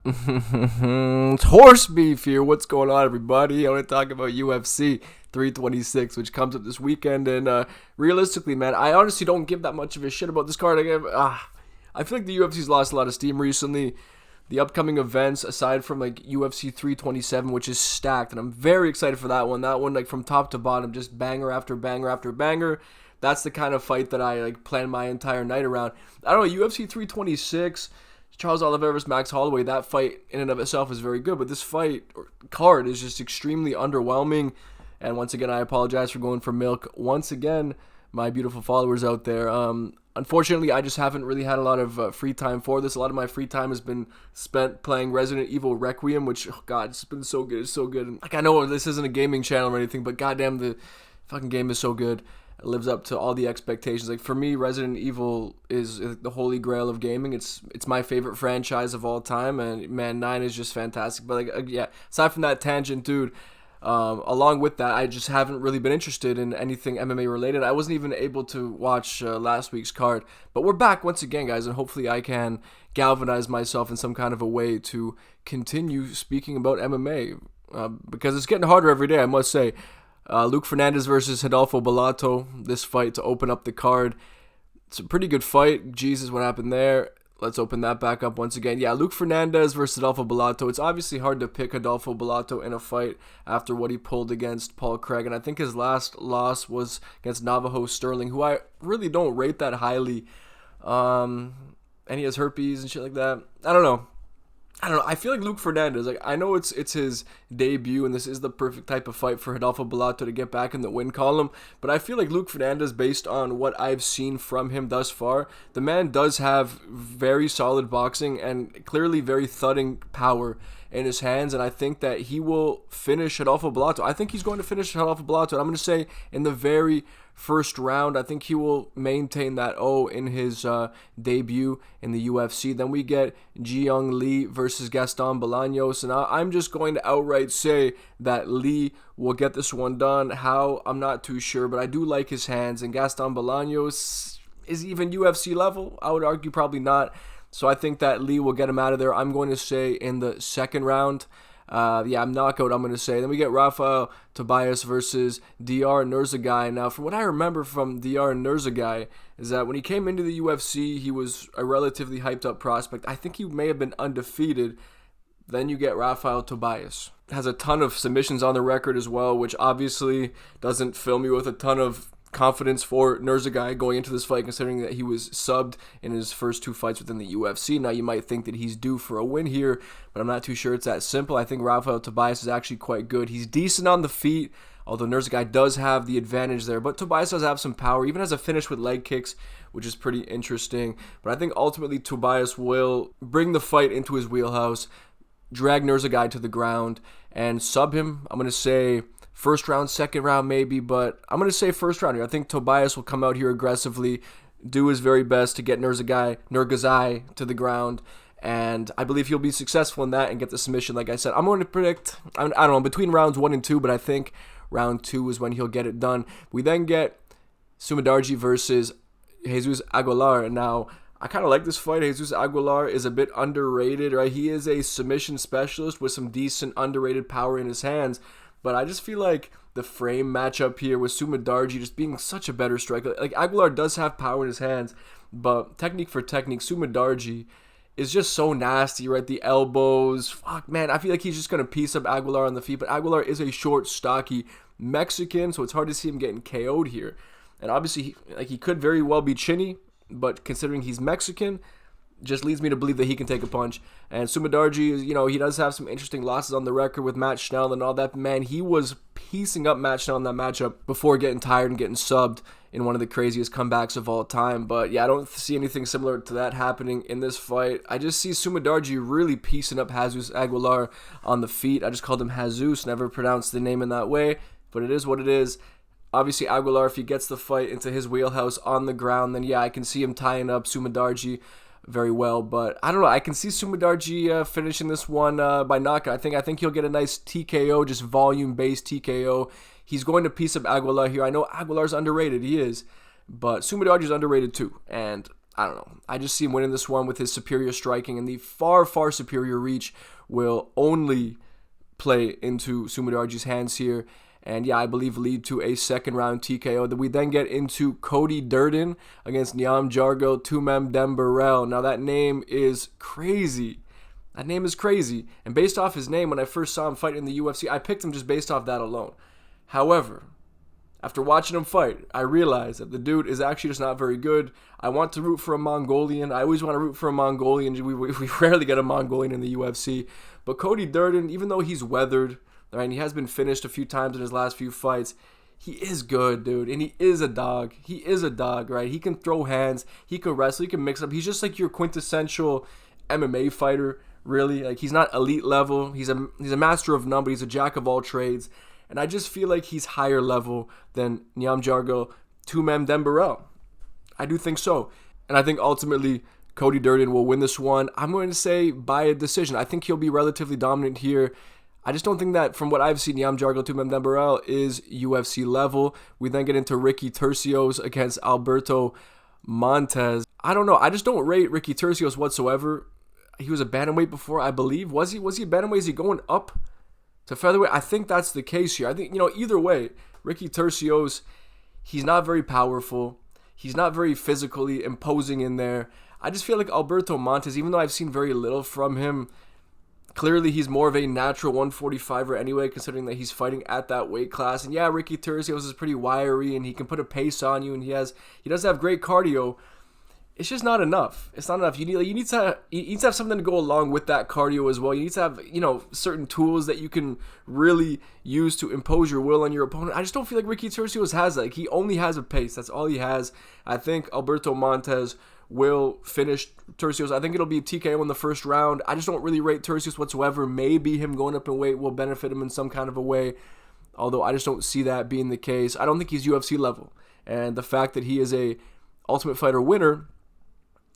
It's horse beef here. What's going on, everybody? I want to talk about UFC 326, which comes up this weekend. And realistically, man, I honestly don't give that much of a shit about this card. I feel like the UFC's lost a lot of steam recently. The upcoming events, aside from like UFC 327, which is stacked, and I'm very excited for that one. That one, like from top to bottom, just banger after banger after banger. That's the kind of fight that I like plan my entire night around. I don't know, UFC 326. Charles Oliveira versus Max Holloway, that fight in and of itself is very good, but this fight or card is just extremely underwhelming. And once again, I apologize for going for milk. Once again, my beautiful followers out there. Unfortunately, I just haven't really had a lot of free time for this. A lot of my free time has been spent playing Resident Evil Requiem, which, oh God, it's been so good. It's so good. Like, I know this isn't a gaming channel or anything, but goddamn, the fucking game is so good. It lives up to all the expectations. Like, for me, Resident Evil is the holy grail of gaming. It's my favorite franchise of all time, and man, 9 is just fantastic. But like, yeah, aside from that tangent, dude, along with that, I just haven't really been interested in anything MMA related. I wasn't even able to watch last week's card. But we're back once again, guys, and hopefully I can galvanize myself in some kind of a way to continue speaking about MMA, because it's getting harder every day, I must say. Luke Fernandez versus Rodolfo Balato, this fight to open up the card. It's a pretty good fight. Jesus, what happened there? Let's open that back up once again. Yeah, Luke Fernandez versus Rodolfo Balato. It's obviously hard to pick Rodolfo Balato in a fight after what he pulled against Paul Craig. And I think his last loss was against Navajo Sterling, who I really don't rate that highly. And he has herpes and shit like that. I don't know. I feel like Luke Fernandez, like, I know it's his debut, and this is the perfect type of fight for Rodolfo Balato to get back in the win column, but I feel like Luke Fernandez, based on what I've seen from him thus far, the man does have very solid boxing and clearly very thudding power in his hands, and I think that he will finish Rodolfo Balato. I think he's going to finish Rodolfo Balato, and I'm going to say in the very first round. I think he will maintain that in his debut in the UFC. Then we get Jiyoung Lee versus Gaston Balanos, and I'm just going to outright say that Lee will get this one done. How? I'm not too sure, but I do like his hands, and Gaston Balanos is even UFC level. I would argue probably not. So I think that Lee will get him out of there. I'm going to say in the second round. I'm knockout, I'm going to say. Then we get Rafael Tobias versus Dr. Nerzagai. Now, from what I remember from Dr. Nerzagai is that when he came into the UFC, he was a relatively hyped up prospect. I think he may have been undefeated. Then you get Rafael Tobias. Has a ton of submissions on the record as well, which obviously doesn't fill me with a ton of confidence for Nerzagai going into this fight, considering that he was subbed in his first 2 fights within the UFC. Now, you might think that he's due for a win here, but I'm not too sure it's that simple. I think Rafael Tobias is actually quite good. He's decent on the feet, although Nerzagai does have the advantage there, but Tobias does have some power, even has a finish with leg kicks, which is pretty interesting. But I think ultimately Tobias will bring the fight into his wheelhouse, drag Nerzagai to the ground, and sub him. I'm going to say first round, second round maybe, but I'm going to say first round here. I think Tobias will come out here aggressively, do his very best to get Nerzagai to the ground, and I believe he'll be successful in that and get the submission. Like I said, I'm going to predict, I don't know, between rounds 1 and 2, but I think round 2 is when he'll get it done. We then get Sumidargi versus Jesus Aguilar. Now, I kind of like this fight. Jesus Aguilar is a bit underrated, right? He is a submission specialist with some decent underrated power in his hands, but I just feel like the frame matchup here with Sumidargi just being such a better striker. Like, Aguilar does have power in his hands, but technique for technique, Sumidargi is just so nasty, right? The elbows. Fuck, man. I feel like he's just going to piece up Aguilar on the feet, but Aguilar is a short, stocky Mexican, so it's hard to see him getting KO'd here. And obviously, he could very well be chinny, but considering he's Mexican, just leads me to believe that he can take a punch. And Sumidargi, he does have some interesting losses on the record with Matt Schnell and all that. Man, he was piecing up Matt Schnell in that matchup before getting tired and getting subbed in one of the craziest comebacks of all time. But yeah, I don't see anything similar to that happening in this fight. I just see Sumidargi really piecing up Jesus Aguilar on the feet. I just called him Jesus, never pronounced the name in that way, but it is what it is. Obviously, Aguilar, if he gets the fight into his wheelhouse on the ground, then yeah, I can see him tying up Sumidargi very well, but I don't know. I can see Sumidargi finishing this one by knockout. I think he'll get a nice TKO, just volume-based TKO. He's going to piece up Aguilar here. I know Aguilar's underrated, he is, but Sumidargi's underrated too, and I don't know. I just see him winning this one with his superior striking, and the far, far superior reach will only play into Sumidargi's hands here. And yeah, I believe lead to a second round TKO. We then get into Cody Durden against Niam Jargo Tumem Demarell. Now that name is crazy. That name is crazy. And based off his name, when I first saw him fight in the UFC, I picked him just based off that alone. However, after watching him fight, I realized that the dude is actually just not very good. I want to root for a Mongolian. I always want to root for a Mongolian. We rarely get a Mongolian in the UFC. But Cody Durden, even though he's weathered, right, and he has been finished a few times in his last few fights, he is good, dude. And he is a dog. He is a dog, right? He can throw hands. He can wrestle. He can mix up. He's just like your quintessential MMA fighter, really. Like, he's not elite level. He's a master of none, but he's a jack of all trades. And I just feel like he's higher level than Niam Jargo Tumem Demarell. I do think so. And I think ultimately Cody Durden will win this one. I'm going to say by a decision. I think he'll be relatively dominant here. I just don't think that, from what I've seen, Niam Jargo Tumem Demarell is UFC level. We then get into Ricky Tersios against Alberto Montes. I don't know. I just don't rate Ricky Tersios whatsoever. He was a bantamweight before, I believe. Was he a bantamweight? Is he going up to featherweight? I think that's the case here. I think, either way, Ricky Tersios, he's not very powerful. He's not very physically imposing in there. I just feel like Alberto Montes, even though I've seen very little from him, clearly he's more of a natural 145er anyway, considering that he's fighting at that weight class. And yeah, Ricky Tersios is pretty wiry, and he can put a pace on you, and he does have great cardio. It's just not enough. It's not enough. You need to have something to go along with that cardio as well. You need to have, certain tools that you can really use to impose your will on your opponent. I just don't feel like Ricky Tersios has that. Like, he only has a pace. That's all he has. I think Alberto Montes will finish Tersios. I think it'll be TKO in the first round. I just don't really rate Tersios whatsoever. Maybe him going up in weight will benefit him in some kind of a way, although I just don't see that being the case. I don't think he's UFC level. And the fact that he is a Ultimate Fighter winner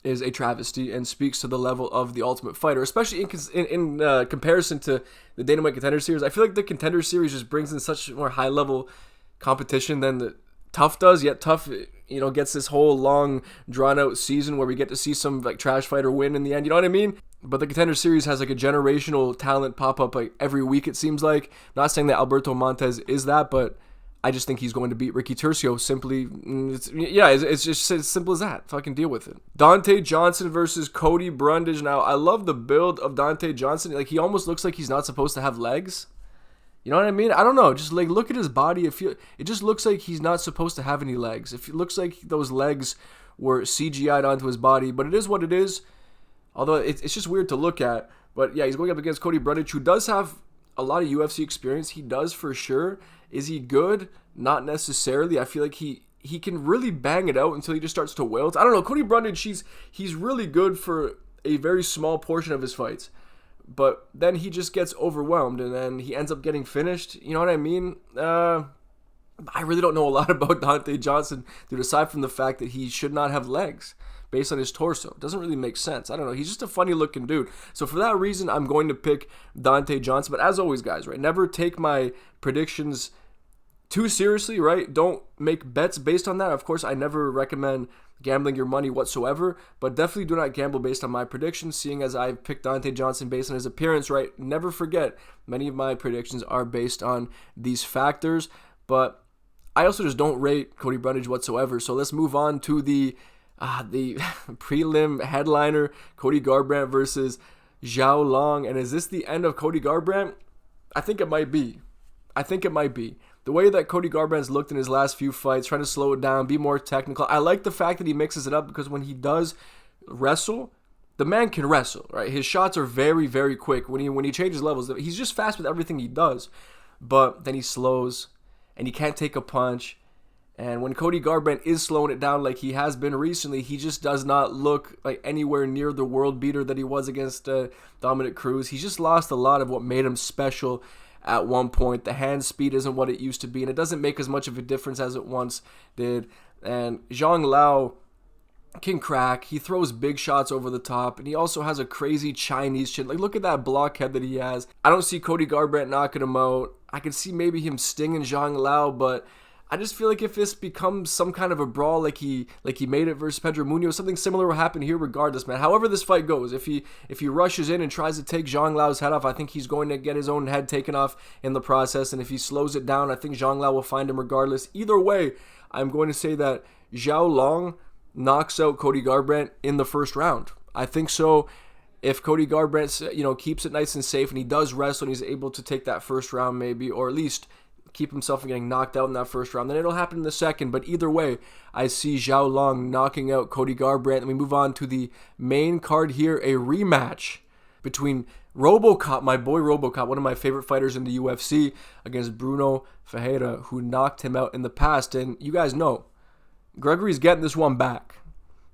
is a travesty and speaks to the level of the Ultimate Fighter, especially in comparison to the Dana White Contender Series. I feel like the Contender Series just brings in such more high-level competition than the Tough does, yet Tough, gets this whole long, drawn-out season where we get to see some trash fighter win in the end, you know what I mean? But the Contender Series has a generational talent pop up every week, it seems like. I'm not saying that Alberto Montes is that, but I just think he's going to beat Ricky Tercio simply. It's just as simple as that. Fucking deal with it. Dante Johnson versus Cody Brundage. Now, I love the build of Dante Johnson. He almost looks like he's not supposed to have legs. You know what I mean? I don't know. Just look at his body. It just looks like he's not supposed to have any legs. It looks like those legs were CGI'd onto his body, but it is what it is. Although it's just weird to look at. But yeah, he's going up against Cody Brundage, who does have a lot of UFC experience. He does for sure. Is he good? Not necessarily. I feel like he can really bang it out until he just starts to wilt. I don't know. Cody Brundage, he's really good for a very small portion of his fights. But then he just gets overwhelmed and then he ends up getting finished. You know what I mean? I really don't know a lot about Dante Johnson, dude, aside from the fact that he should not have legs based on his torso. It doesn't really make sense. I don't know. He's just a funny looking dude. So for that reason, I'm going to pick Dante Johnson. But as always, guys, right? Never take my predictions too seriously, right? Don't make bets based on that. Of course, I never recommend gambling your money whatsoever, but definitely do not gamble based on my predictions, seeing as I've picked Dante Johnson based on his appearance, right? Never forget, many of my predictions are based on these factors, but I also just don't rate Cody Brundage whatsoever. So let's move on to the prelim headliner, Cody Garbrandt versus Zhao Long. And is this the end of Cody Garbrandt? I think it might be. The way that Cody Garbrandt's looked in his last few fights, trying to slow it down, be more technical. I like the fact that he mixes it up because when he does wrestle, the man can wrestle, right? His shots are very, very quick. When he changes levels, he's just fast with everything he does. But then he slows, and he can't take a punch. And when Cody Garbrandt is slowing it down like he has been recently, he just does not look like anywhere near the world beater that he was against Dominic Cruz. He's just lost a lot of what made him special at one point. The hand speed isn't what it used to be, and it doesn't make as much of a difference as it once did. And Zhang Lao can crack. He throws big shots over the top, and he also has a crazy Chinese chin. Look at that blockhead that he has. I don't see Cody Garbrandt knocking him out. I can see maybe him stinging Zhang Lao, but I just feel like if this becomes some kind of a brawl like he made it versus Pedro Munoz, something similar will happen here regardless, man. However this fight goes, if he rushes in and tries to take Zhang Lao's head off, I think he's going to get his own head taken off in the process. And if he slows it down, I think Zhang Lao will find him regardless. Either way, I'm going to say that Zhao Long knocks out Cody Garbrandt in the first round. I think so. If Cody Garbrandt, keeps it nice and safe and he does wrestle and he's able to take that first round maybe, or at least keep himself from getting knocked out in that first round, then it'll happen in the second. But either way, I see Zhao Long knocking out Cody Garbrandt. And we move on to the main card here, a rematch between RoboCop, my boy RoboCop, one of my favorite fighters in the UFC, against Bruno Ferreira, who knocked him out in the past. And you guys know, Gregory's getting this one back,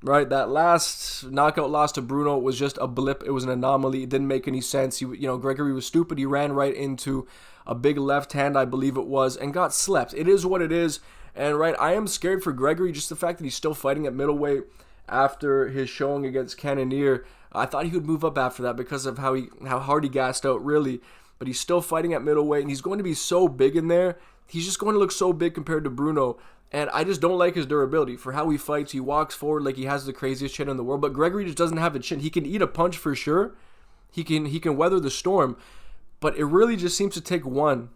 right? That last knockout loss to Bruno was just a blip. It was an anomaly. It didn't make any sense. Gregory was stupid. He ran right into a big left hand, I believe it was, and got slept. It is what it is. And right, I am scared for Gregory, just the fact that he's still fighting at middleweight after his showing against Cannonier. I thought he would move up after that because of how hard he gassed out, really. But he's still fighting at middleweight, and he's going to be so big in there. He's just going to look so big compared to Bruno. And I just don't like his durability. For how he fights, he walks forward like he has the craziest chin in the world. But Gregory just doesn't have a chin. He can eat a punch for sure. He can weather the storm. But it really just seems to take one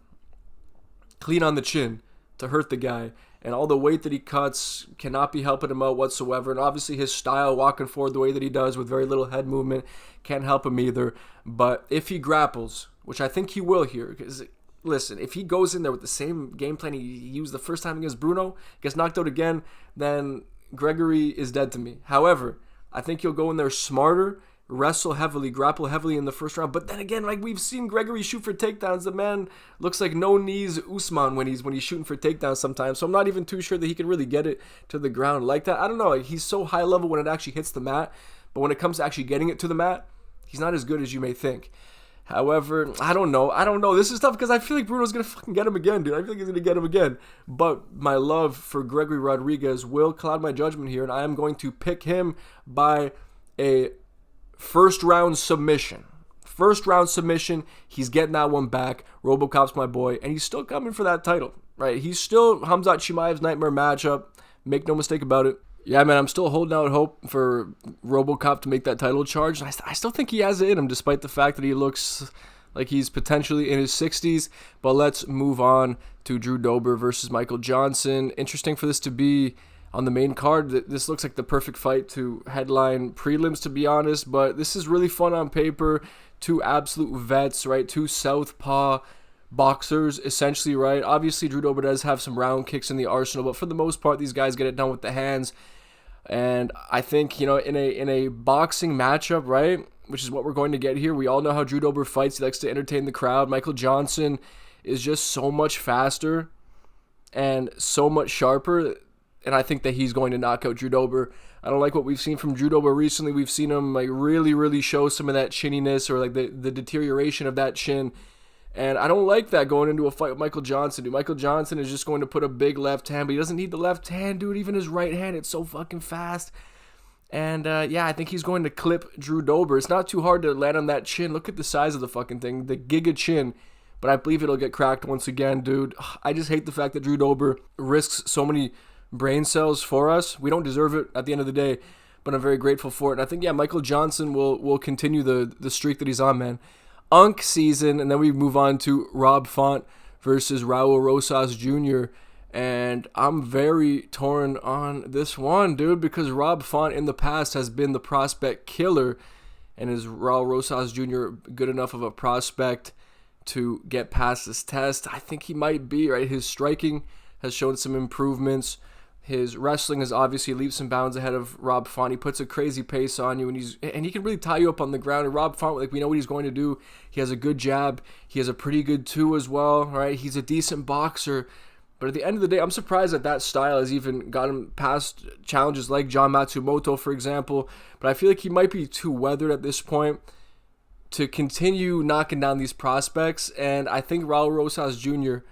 clean on the chin to hurt the guy. And all the weight that he cuts cannot be helping him out whatsoever. And obviously his style, walking forward the way that he does with very little head movement, can't help him either. But if he grapples, which I think he will here, because listen, if he goes in there with the same game plan he used the first time against Bruno, gets knocked out again, then Gregory is dead to me. However, I think he'll go in there smarter, wrestle heavily, grapple heavily in the first round. But then again, like we've seen Gregory shoot for takedowns. The man looks like no knees Usman when he's shooting for takedowns sometimes. So I'm not even too sure that he can really get it to the ground like that. I don't know. Like, he's so high level when it actually hits the mat. But when it comes to actually getting it to the mat, he's not as good as you may think. However, I don't know. This is tough because I feel like Bruno's going to fucking get him again, dude. I feel like he's going to get him again. But my love for Gregory Rodriguez will cloud my judgment here, and I am going to pick him by a first round submission. He's getting that one back. RoboCop's my boy, and he's still coming for that title, right? He's still Khamzat Chimaev's nightmare matchup. Make no mistake about it. Yeah, man, I'm still holding out hope for RoboCop to make that title charge. I still think he has it in him, despite the fact that he looks like he's potentially in his 60s. But let's move on to Drew Dober versus Michael Johnson. Interesting for this to be on the main card. This looks like the perfect fight to headline prelims, to be honest. But this is really fun on paper. Two absolute vets, right? Two southpaw boxers, essentially, right? Obviously, Drew Dober does have some round kicks in the arsenal, but for the most part, these guys get it done with the hands. And I think, in a boxing matchup, right, which is what we're going to get here, we all know how Drew Dober fights. He likes to entertain the crowd. Michael Johnson is just so much faster and so much sharper, and I think that he's going to knock out Drew Dober. I don't like what we've seen from Drew Dober recently. We've seen him really, really show some of that chinniness, or like the deterioration of that chin. And I don't like that going into a fight with Michael Johnson, dude. Michael Johnson is just going to put a big left hand, but he doesn't need the left hand, dude. Even his right hand, it's so fucking fast. And, I think he's going to clip Drew Dober. It's not too hard to land on that chin. Look at the size of the fucking thing, the giga chin. But I believe it'll get cracked once again, dude. I just hate the fact that Drew Dober risks so many brain cells for us. We don't deserve it at the end of the day, but I'm very grateful for it. And I think, Michael Johnson will continue the streak that he's on, man. Unk season, and then we move on to Rob Font versus Raul Rosas Jr. And I'm very torn on this one, dude, because Rob Font in the past has been the prospect killer. And is Raul Rosas Jr. good enough of a prospect to get past this test? I think he might be, right? His striking has shown some improvements. His wrestling is obviously leaps and bounds ahead of Rob Font. He puts a crazy pace on you, and he can really tie you up on the ground. And Rob Font, like, we know what he's going to do. He has a good jab. He has a pretty good two as well, right? He's a decent boxer. But at the end of the day, I'm surprised that style has even gotten past challenges like John Matsumoto, for example. But I feel like he might be too weathered at this point to continue knocking down these prospects. And I think Raul Rosas Jr.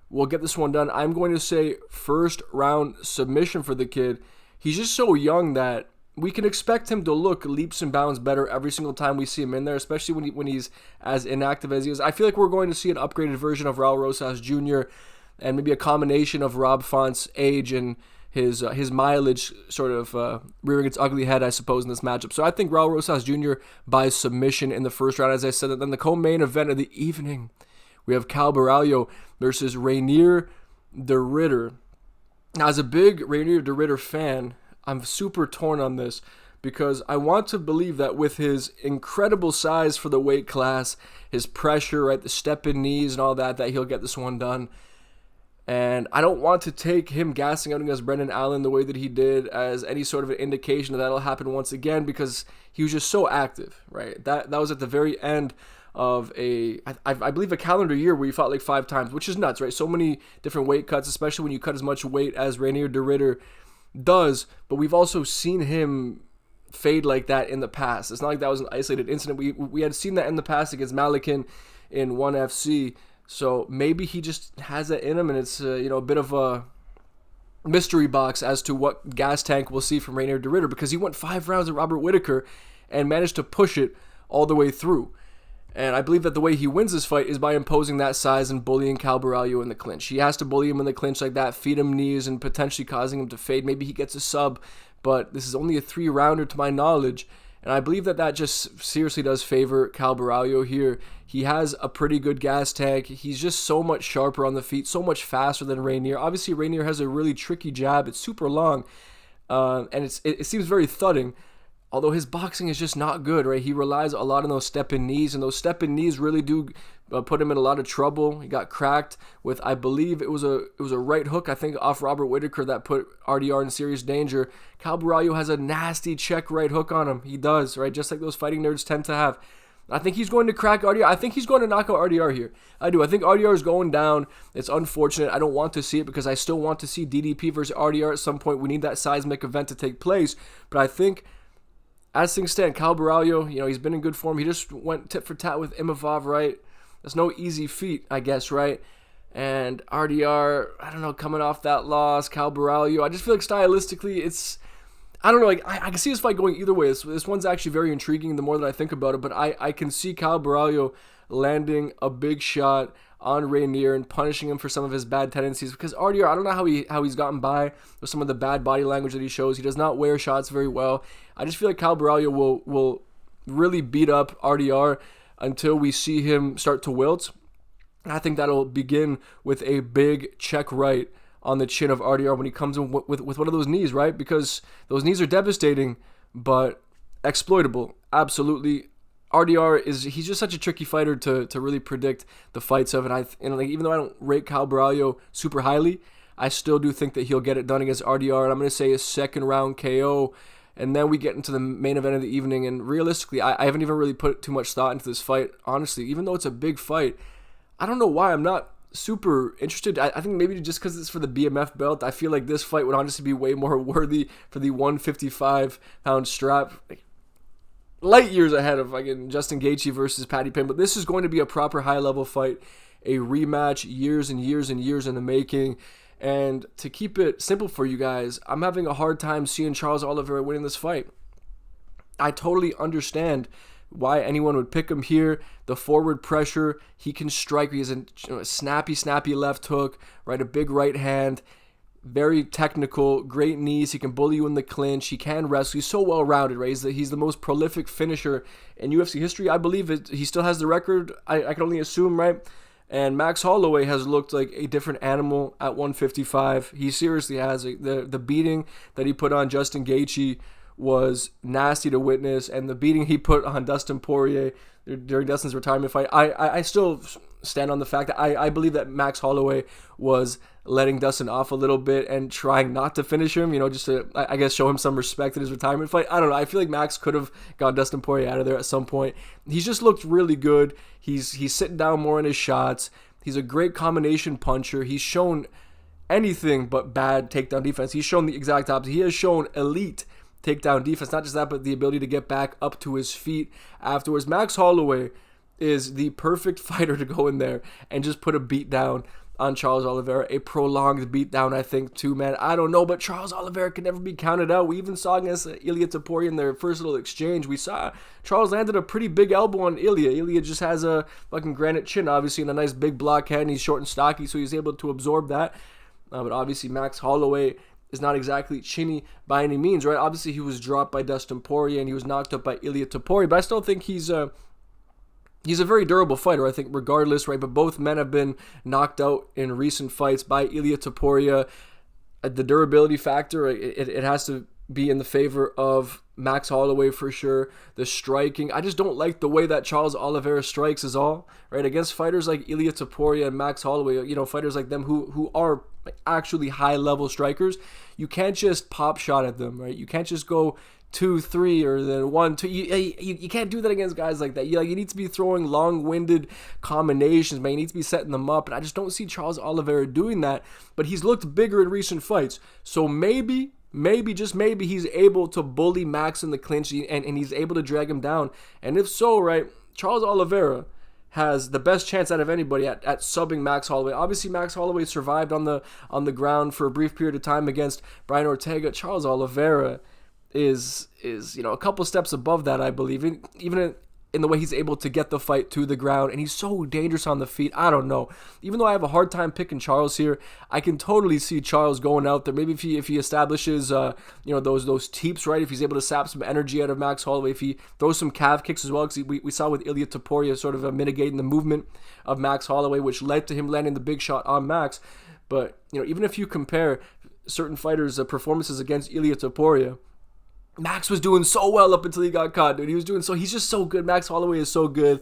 will get this one done. I'm going to say first round submission for the kid. He's just so young that we can expect him to look leaps and bounds better every single time we see him in there, especially when he's as inactive as he is. I feel like we're going to see an upgraded version of Raul Rosas Jr. and maybe a combination of Rob Font's age and his mileage sort of rearing its ugly head, I suppose, in this matchup. So I think Raul Rosas Jr. by submission in the first round, as I said. And then the co-main event of the evening, we have Barralio versus Reinier Derritter. Now, as a big Reinier Derritter fan, I'm super torn on this because I want to believe that with his incredible size for the weight class, his pressure, right, the step-in knees and all that he'll get this one done. And I don't want to take him gassing out against Brendan Allen the way that he did as any sort of an indication that that'll happen once again, because he was just so active, right? That was at the very end of I believe a calendar year where he fought like 5 times, which is nuts, right? So many different weight cuts, especially when you cut as much weight as Reinier Derritter does. But we've also seen him fade like that in the past. It's not like that was an isolated incident. We had seen that in the past against Malikin in 1FC. So maybe he just has that in him, and it's a bit of a mystery box as to what gas tank we'll see from Reinier Derritter, because he went 5 rounds at Robert Whittaker and managed to push it all the way through. And I believe that the way he wins this fight is by imposing that size and bullying Barralio in the clinch. He has to bully him in the clinch like that, feed him knees, and potentially causing him to fade. Maybe he gets a sub, but this is only a 3-rounder to my knowledge. And I believe that just seriously does favor Barralio here. He has a pretty good gas tank. He's just so much sharper on the feet, so much faster than Reinier. Obviously, Reinier has a really tricky jab. It's super long, and it seems very thudding, although his boxing is just not good, right? He relies a lot on those step-in knees, and those step-in knees really do put him in a lot of trouble. He got cracked with, I believe it was a right hook, I think, off Robert Whittaker that put RDR in serious danger. Barralio has a nasty check right hook on him. He does, right? Just like those fighting nerds tend to have. I think he's going to crack RDR. I think he's going to knock out RDR here. I do. I think RDR is going down. It's unfortunate. I don't want to see it because I still want to see DDP versus RDR at some point. We need that seismic event to take place. But I think, as things stand, Barralio, he's been in good form. He just went tit for tat with Imavov, right? That's no easy feat, I guess, right? And RDR, I don't know, coming off that loss, Barralio, I just feel like stylistically, it's, I don't know, like, I can see this fight going either way. This one's actually very intriguing the more that I think about it, but I can see Barralio landing a big shot on Reinier and punishing him for some of his bad tendencies, because RDR, I don't know how he's gotten by with some of the bad body language that he shows. He does not wear shots very well. I just feel like Barralio will really beat up RDR until we see him start to wilt. I think that'll begin with a big check right on the chin of RDR when he comes in with one of those knees, right? Because those knees are devastating, but exploitable. Absolutely. RDR he's just such a tricky fighter to really predict the fights of, and even though I don't rate Barralio super highly, I still do think that he'll get it done against RDR, and I'm going to say a 2nd round KO, and then we get into the main event of the evening. And realistically, I haven't even really put too much thought into this fight, honestly. Even though it's a big fight, I don't know why I'm not super interested. I think maybe just because it's for the BMF belt, I feel like this fight would honestly be way more worthy for the 155-pound strap. Light years ahead of Justin Gaethje versus Patty Payne, but this is going to be a proper high-level fight, a rematch, years and years and years in the making. And to keep it simple for you guys, I'm having a hard time seeing Charles Oliveira winning this fight. I totally understand why anyone would pick him here. The forward pressure, he can strike. He has a snappy left hook, right? A big right hand. Very technical, great knees. He can bully you in the clinch. He can wrestle. He's so well-rounded, right? He's the most prolific finisher in UFC history. I believe he still has the record. I can only assume, right? And Max Holloway has looked like a different animal at 155. He seriously has. The beating that he put on Justin Gaethje was nasty to witness, and the beating he put on Dustin Poirier during Dustin's retirement fight, I still stand on the fact that I believe that Max Holloway was letting Dustin off a little bit and trying not to finish him, just to, I guess, show him some respect in his retirement fight. I don't know. I feel like Max could have got Dustin Poirier out of there at some point. He's just looked really good. He's sitting down more in his shots. He's a great combination puncher. He's shown anything but bad takedown defense. He's shown the exact opposite. He has shown elite takedown defense. Not just that, but the ability to get back up to his feet afterwards. Max Holloway is the perfect fighter to go in there and just put a beat down on Charles Oliveira. A prolonged beatdown, I think, too, man. I don't know, but Charles Oliveira can never be counted out. We even saw against Ilia Topuria in their first little exchange. We saw Charles landed a pretty big elbow on Ilia. Ilia just has a fucking granite chin, obviously, and a nice big block head, and he's short and stocky, so he's able to absorb that. But obviously, Max Holloway is not exactly chinny by any means, right? Obviously, he was dropped by Dustin Poirier, and he was knocked up by Ilia Topuria, but I still think he's a very durable fighter, I think, regardless, right? But both men have been knocked out in recent fights by Ilia Topuria. The durability factor, it has to be in the favor of Max Holloway for sure. The striking, I just don't like the way that Charles Oliveira strikes is all, right? Against fighters like Ilia Topuria and Max Holloway, fighters like them who are actually high-level strikers, you can't just pop shot at them, right? You can't just go 2-3 or then 1-2. You can't do that against guys like that. You need to be throwing long-winded combinations, man. You need to be setting them up, and I just don't see Charles Oliveira doing that. But he's looked bigger in recent fights, so maybe, just maybe, he's able to bully Max in the clinch and he's able to drag him down. And if so, right, Charles Oliveira has the best chance out of anybody at subbing Max Holloway. Obviously, Max Holloway survived on the ground for a brief period of time against Brian Ortega. Charles Oliveira is a couple steps above that, I believe, even in the way he's able to get the fight to the ground, and he's so dangerous on the feet. I don't know. Even though I have a hard time picking Charles here, I can totally see Charles going out there. Maybe if he establishes those teeps, right? If he's able to sap some energy out of Max Holloway, if he throws some calf kicks as well, because we saw with Ilia Topuria sort of mitigating the movement of Max Holloway, which led to him landing the big shot on Max. But even if you compare certain fighters' performances against Ilia Topuria, Max was doing so well up until he got caught, dude. He's just so good. Max Holloway is so good.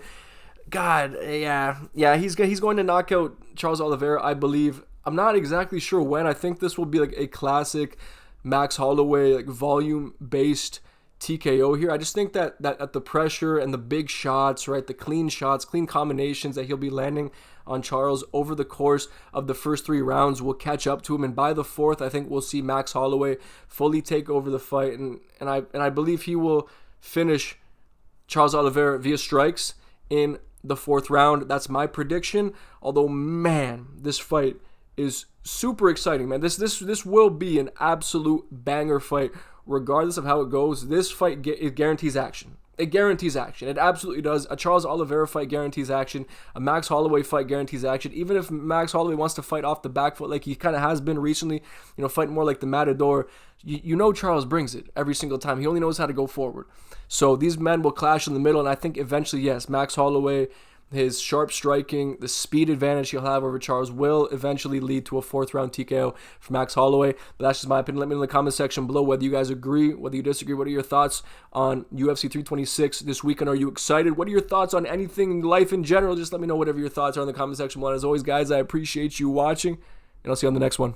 God, yeah, he's going to knock out Charles Oliveira, I believe. I'm not exactly sure when. I think this will be like a classic Max Holloway, like volume-based TKO here. I just think that at the pressure and the big shots, right, the clean shots, clean combinations that he'll be landing on Charles over the course of the first 3 rounds will catch up to him, and by the 4th, I think we'll see Max Holloway fully take over the fight, and I believe he will finish Charles Oliveira via strikes in the 4th round. That's my prediction. Although, man, this fight is super exciting, man. This will be an absolute banger fight, regardless of how it goes. This fight it guarantees action. It guarantees action. It absolutely does. A Charles Oliveira fight guarantees action. A Max Holloway fight guarantees action. Even if Max Holloway wants to fight off the back foot like he kind of has been recently, fighting more like the Matador, Charles brings it every single time. He only knows how to go forward. So these men will clash in the middle, and I think eventually, yes, Max Holloway, his sharp striking, the speed advantage he'll have over Charles will eventually lead to a 4th round TKO for Max Holloway. But that's just my opinion. Let me know in the comment section below whether you guys agree, whether you disagree. What are your thoughts on UFC 326 this weekend? Are you excited? What are your thoughts on anything in life in general? Just let me know whatever your thoughts are in the comment section below. And as always, guys, I appreciate you watching, and I'll see you on the next one.